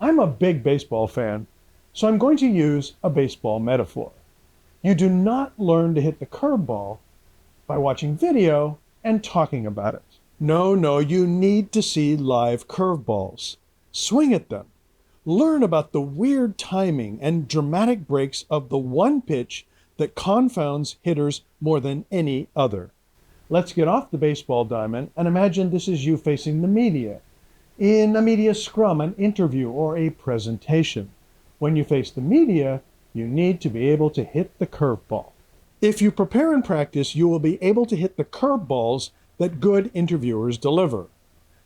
I'm a big baseball fan, so I'm going to use a baseball metaphor. You do not learn to hit the curveball by watching video and talking about it. No, you need to see live curveballs. Swing at them. Learn about the weird timing and dramatic breaks of the one pitch that confounds hitters more than any other. Let's get off the baseball diamond and imagine this is you facing the media in a media scrum, an interview, or a presentation. When you face the media, you need to be able to hit the curveball. If you prepare and practice, you will be able to hit the curveballs that good interviewers deliver,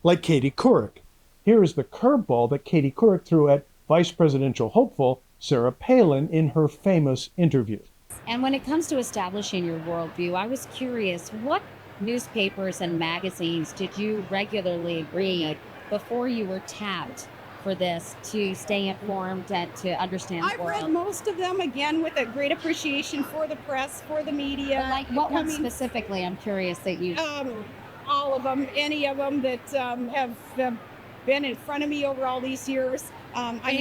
like Katie Couric. Here is the curveball that Katie Couric threw at vice presidential hopeful Sarah Palin in her famous interview. And when it comes to establishing your worldview, I was curious, what newspapers and magazines did you regularly read before you were tapped for this to stay informed and to understand the I've world? read most of them, again, with a great appreciation for the press, for the media. Like what ones specifically? I'm curious that you... All of them, any of them that have been in front of me over all these years. I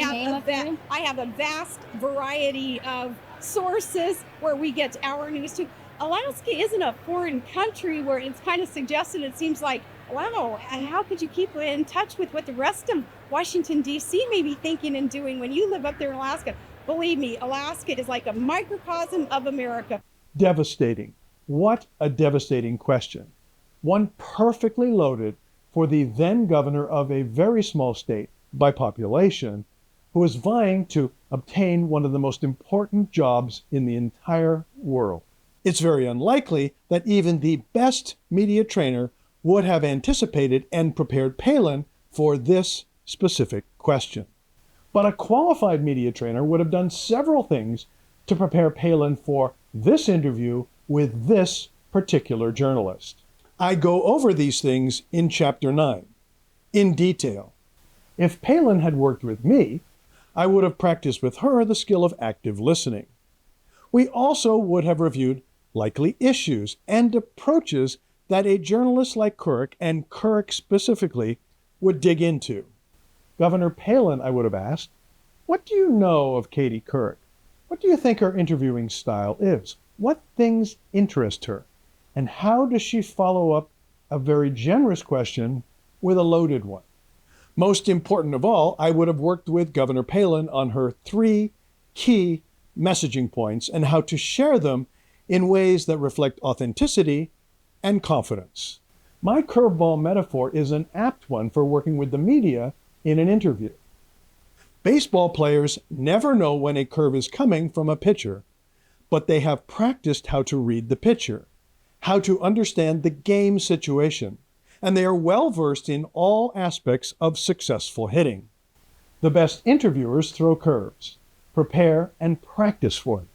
have a vast variety of sources where we get our news to. Alaska isn't a foreign country where it's kind of suggested. It seems like, wow, and how could you keep in touch with what the rest of Washington, D.C. may be thinking and doing when you live up there in Alaska? Believe me, Alaska is like a microcosm of America. Devastating. What a devastating question. One perfectly loaded for the then governor of a very small state by population, who was vying to obtain one of the most important jobs in the entire world. It's very unlikely that even the best media trainer would have anticipated and prepared Palin for this specific question. But a qualified media trainer would have done several things to prepare Palin for this interview with this particular journalist. I go over these things in Chapter 9, in detail. If Palin had worked with me, I would have practiced with her the skill of active listening. We also would have reviewed likely issues and approaches that a journalist like Couric, and Couric specifically, would dig into. Governor Palin, I would have asked, what do you know of Katie Couric? What do you think her interviewing style is? What things interest her? And how does she follow up a very generous question with a loaded one? Most important of all, I would have worked with Governor Palin on her 3 key messaging points and how to share them in ways that reflect authenticity and confidence. My curveball metaphor is an apt one for working with the media in an interview. Baseball players never know when a curve is coming from a pitcher, but they have practiced how to read the pitcher, how to understand the game situation, and they are well versed in all aspects of successful hitting. The best interviewers throw curves, prepare and practice for them.